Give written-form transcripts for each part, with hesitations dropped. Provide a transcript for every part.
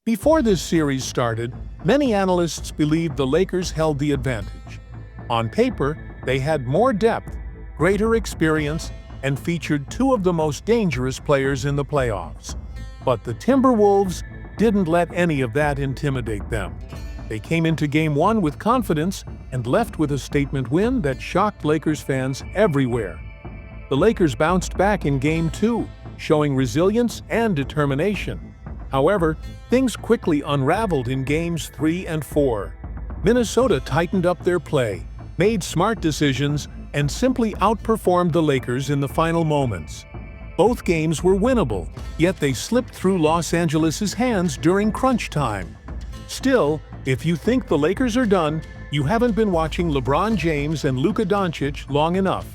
Before this series started, many analysts believed the Lakers held the advantage. On paper, they had more depth, greater experience, and featured two of the most dangerous players in the playoffs. But the Timberwolves didn't let any of that intimidate them. They came into Game 1 with confidence and left with a statement win that shocked Lakers fans everywhere. The Lakers bounced back in Game 2, showing resilience and determination. However, things quickly unraveled in Games 3 and 4. Minnesota tightened up their play, made smart decisions, and simply outperformed the Lakers in the final moments. Both games were winnable, yet they slipped through Los Angeles' hands during crunch time. Still, if you think the Lakers are done, you haven't been watching LeBron James and Luka Doncic long enough.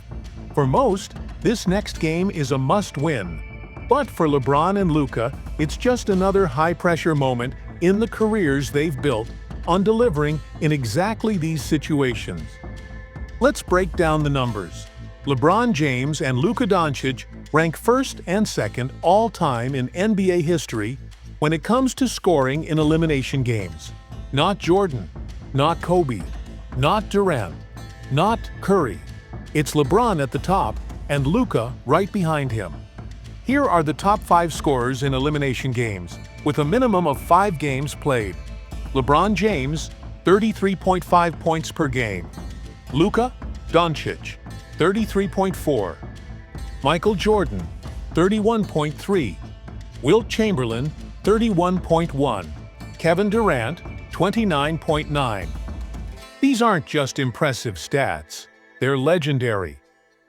For most, this next game is a must-win. But for LeBron and Luka, it's just another high-pressure moment in the careers they've built on delivering in exactly these situations. Let's break down the numbers. LeBron James and Luka Doncic rank first and second all-time in NBA history when it comes to scoring in elimination games. Not Jordan, not Kobe, not Durant, not Curry. It's LeBron at the top and Luka right behind him. Here are the top 5 scorers in elimination games, with a minimum of 5 games played. LeBron James, 33.5 points per game. Luka Doncic, 33.4. Michael Jordan, 31.3. Wilt Chamberlain, 31.1. Kevin Durant, 29.9. These aren't just impressive stats, they're legendary.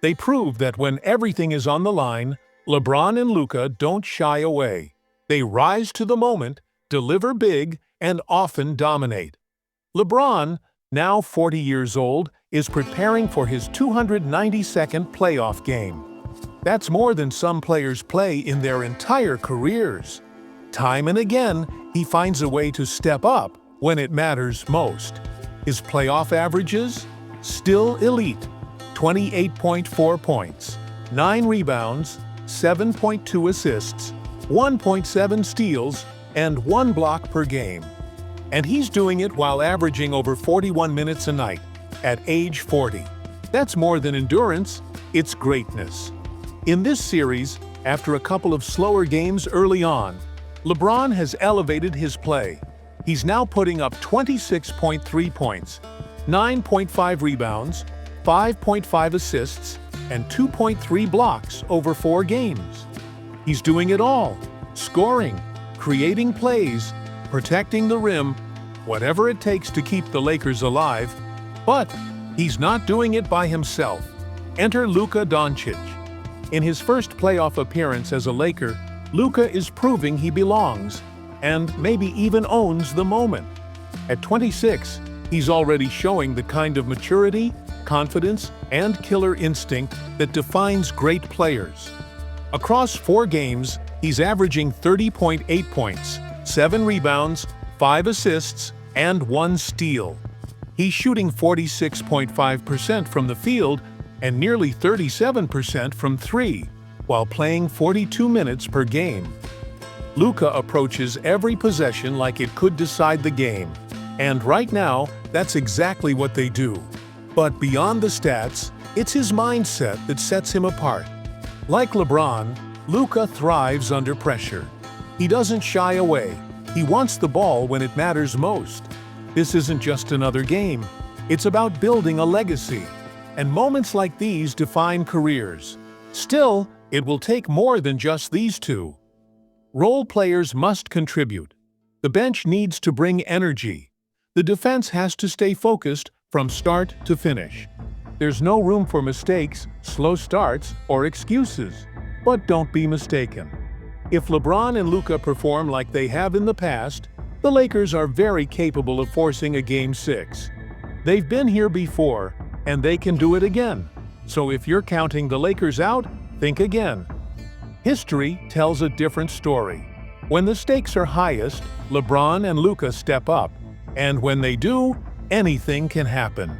They prove that when everything is on the line, LeBron and Luka don't shy away. They rise to the moment, deliver big, and often dominate. LeBron, now 40 years old, is preparing for his 292nd playoff game. That's more than some players play in their entire careers. Time and again, he finds a way to step up when it matters most. His playoff averages? Still elite. 28.4 points, 9 rebounds, 7.2 assists, 1.7 steals, and 1 block per game. And he's doing it while averaging over 41 minutes a night, at age 40. That's more than endurance, it's greatness. In this series, after a couple of slower games early on, LeBron has elevated his play. He's now putting up 26.3 points, 9.5 rebounds, 5.5 assists, and 2.3 blocks over 4 games. He's doing it all, scoring, creating plays, protecting the rim, whatever it takes to keep the Lakers alive. But he's not doing it by himself. Enter Luka Doncic. In his first playoff appearance as a Laker, Luka is proving he belongs, and maybe even owns the moment. At 26, he's already showing the kind of maturity, confidence, and killer instinct that defines great players. Across 4 games, he's averaging 30.8 points, 7 rebounds, 5 assists, and 1 steal. He's shooting 46.5% from the field and nearly 37% from 3, while playing 42 minutes per game. Luka approaches every possession like it could decide the game, and right now, that's exactly what they do. But beyond the stats, it's his mindset that sets him apart. Like LeBron, Luka thrives under pressure. He doesn't shy away. He wants the ball when it matters most. This isn't just another game. It's about building a legacy. And moments like these define careers. Still, it will take more than just these two. Role players must contribute. The bench needs to bring energy. The defense has to stay focused from start to finish. There's no room for mistakes, slow starts, or excuses. But don't be mistaken. If LeBron and Luka perform like they have in the past, the Lakers are very capable of forcing a Game 6. They've been here before, and they can do it again. So if you're counting the Lakers out, think again. History tells a different story. When the stakes are highest, LeBron and Luka step up, and when they do, anything can happen.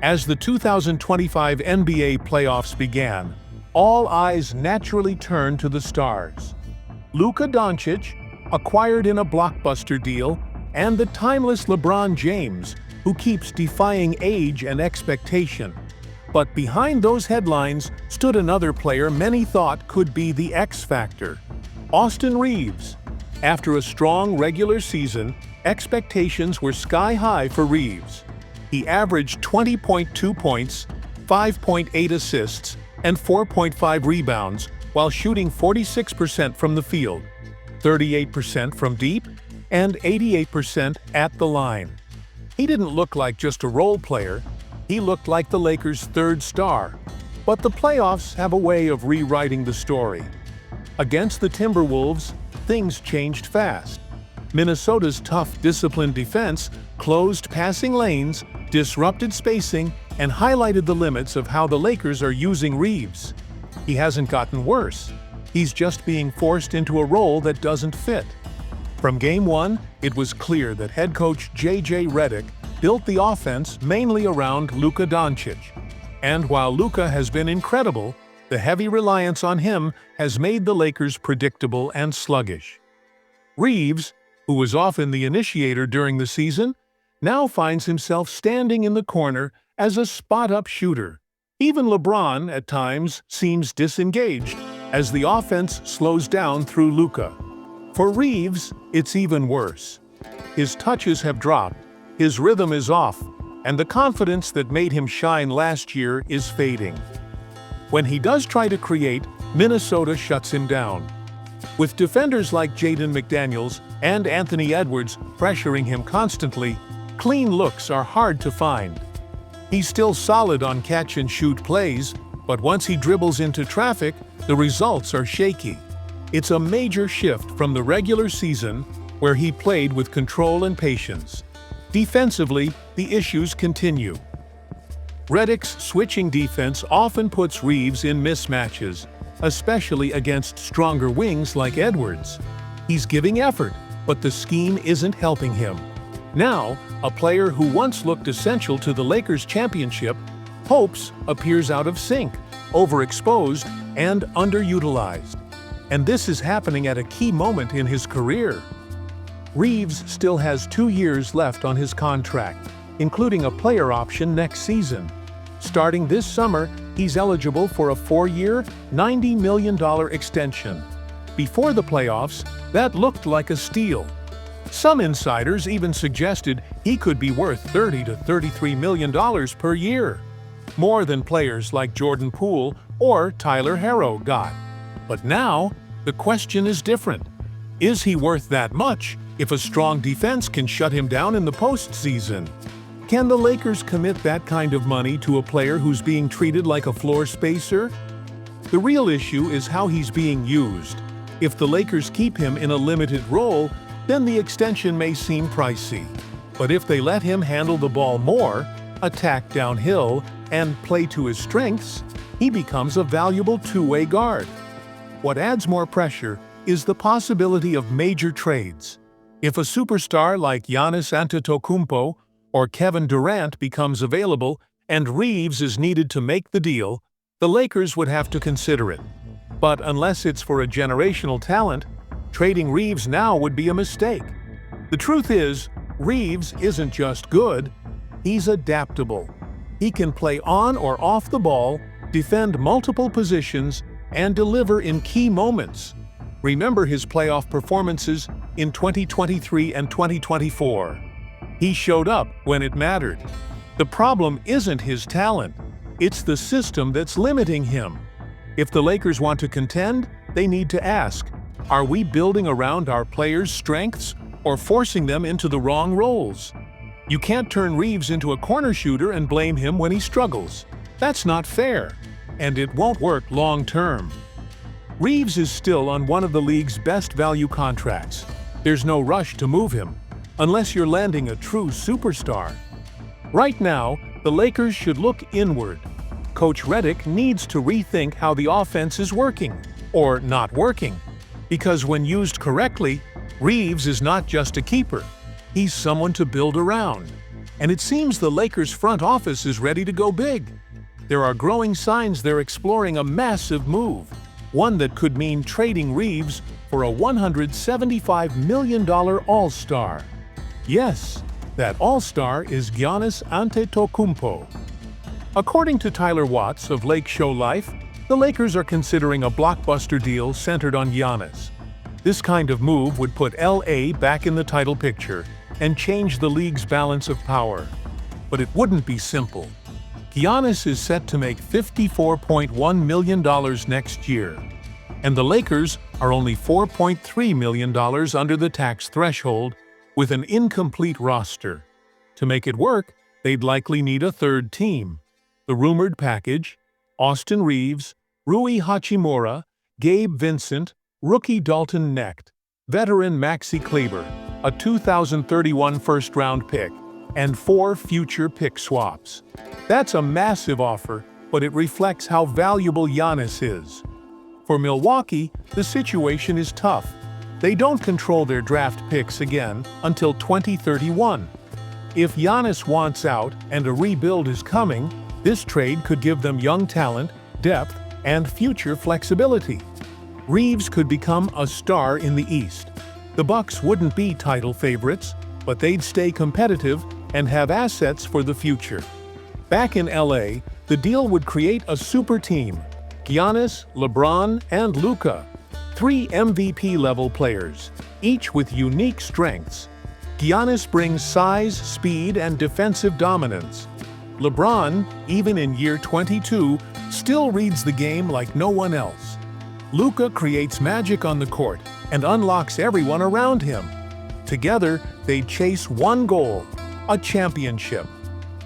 As the 2025 NBA playoffs began, all eyes naturally turn to the stars. Luka Doncic, acquired in a Blockbuster deal, and the timeless LeBron James, who keeps defying age and expectation. But behind those headlines stood another player many thought could be the X factor: Austin Reeves. After a strong regular season, expectations were sky-high for Reeves. He averaged 20.2 points, 5.8 assists, and 4.5 rebounds while shooting 46% from the field, 38% from deep, and 88% at the line. He didn't look like just a role player, he looked like the Lakers' third star. But the playoffs have a way of rewriting the story. Against the Timberwolves, things changed fast. Minnesota's tough, disciplined defense closed passing lanes, disrupted spacing, and highlighted the limits of how the Lakers are using Reeves. He hasn't gotten worse. He's just being forced into a role that doesn't fit. From Game 1, it was clear that head coach J.J. Redick built the offense mainly around Luka Doncic. And while Luka has been incredible, the heavy reliance on him has made the Lakers predictable and sluggish. Reeves, who was often the initiator during the season, now finds himself standing in the corner as a spot-up shooter. Even LeBron, at times, seems disengaged as the offense slows down through Luka. For Reeves, it's even worse. His touches have dropped, his rhythm is off, and the confidence that made him shine last year is fading. When he does try to create, Minnesota shuts him down. With defenders like Jaden McDaniels and Anthony Edwards pressuring him constantly, clean looks are hard to find. He's still solid on catch-and-shoot plays, but once he dribbles into traffic, the results are shaky. It's a major shift from the regular season, where he played with control and patience. Defensively, the issues continue. Redick's switching defense often puts Reeves in mismatches, especially against stronger wings like Edwards. He's giving effort, but the scheme isn't helping him. Now, a player who once looked essential to the Lakers' championship hopes appears out of sync, overexposed, and underutilized. And this is happening at a key moment in his career. Reeves still has 2 years left on his contract, including a player option next season. Starting this summer, he's eligible for a 4-year, $90 million extension. Before the playoffs, that looked like a steal. Some insiders even suggested he could be worth $30 to $33 million per year, more than players like Jordan Poole or Tyler Herro got. But now, the question is different. Is he worth that much if a strong defense can shut him down in the postseason? Can the Lakers commit that kind of money to a player who's being treated like a floor spacer? The real issue is how he's being used. If the Lakers keep him in a limited role, then the extension may seem pricey. But if they let him handle the ball more, attack downhill, and play to his strengths, he becomes a valuable two-way guard. What adds more pressure is the possibility of major trades. If a superstar like Giannis Antetokounmpo or Kevin Durant becomes available and Reeves is needed to make the deal, the Lakers would have to consider it. But unless it's for a generational talent, trading Reeves now would be a mistake. The truth is, Reeves isn't just good, he's adaptable. He can play on or off the ball, defend multiple positions, and deliver in key moments. Remember his playoff performances in 2023 and 2024. He showed up when it mattered. The problem isn't his talent, it's the system that's limiting him. If the Lakers want to contend, they need to ask, are we building around our players' strengths or forcing them into the wrong roles? You can't turn Reeves into a corner shooter and blame him when he struggles. That's not fair, and it won't work long-term. Reeves is still on one of the league's best value contracts. There's no rush to move him, unless you're landing a true superstar. Right now, the Lakers should look inward. Coach Redick needs to rethink how the offense is working, or not working. Because when used correctly, Reeves is not just a keeper. He's someone to build around. And it seems the Lakers front office is ready to go big. there are growing signs they're exploring a massive move, one that could mean trading Reeves for a $175 million All-Star. Yes, that All-Star is Giannis Antetokounmpo. According to Tyler Watts of Lake Show Life, the Lakers are considering a blockbuster deal centered on Giannis. This kind of move would put LA back in the title picture and change the league's balance of power. But it wouldn't be simple. Giannis is set to make $54.1 million next year, and the Lakers are only $4.3 million under the tax threshold with an incomplete roster. To make it work, they'd likely need a third team. The rumored package: Austin Reeves, Rui Hachimura, Gabe Vincent, rookie Dalton Knecht, veteran Maxi Kleber, a 2031 first-round pick, and 4 future pick swaps. That's a massive offer, but it reflects how valuable Giannis is. For Milwaukee, the situation is tough. They don't control their draft picks again until 2031. If Giannis wants out and a rebuild is coming, this trade could give them young talent, depth, and future flexibility. Reeves could become a star in the East. The Bucks wouldn't be title favorites, but they'd stay competitive and have assets for the future. Back in LA, the deal would create a super team: Giannis, LeBron, and Luka. 3 MVP-level players, each with unique strengths. Giannis brings size, speed, and defensive dominance. LeBron, even in year 22, still reads the game like no one else. Luka creates magic on the court and unlocks everyone around him. Together, they chase one goal: a championship.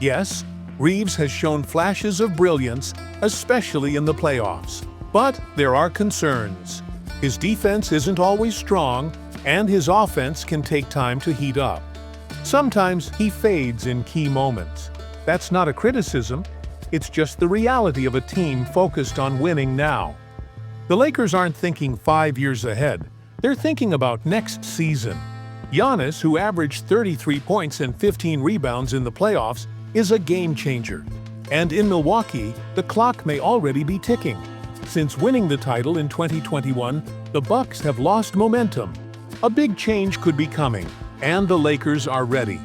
Yes, Reeves has shown flashes of brilliance, especially in the playoffs. But there are concerns. His defense isn't always strong, and his offense can take time to heat up. Sometimes he fades in key moments. That's not a criticism, it's just the reality of a team focused on winning now. The Lakers aren't thinking 5 years ahead, they're thinking about next season. Giannis, who averaged 33 points and 15 rebounds in the playoffs, is a game changer. And in Milwaukee, the clock may already be ticking. Since winning the title in 2021, the Bucks have lost momentum. A big change could be coming, and the Lakers are ready.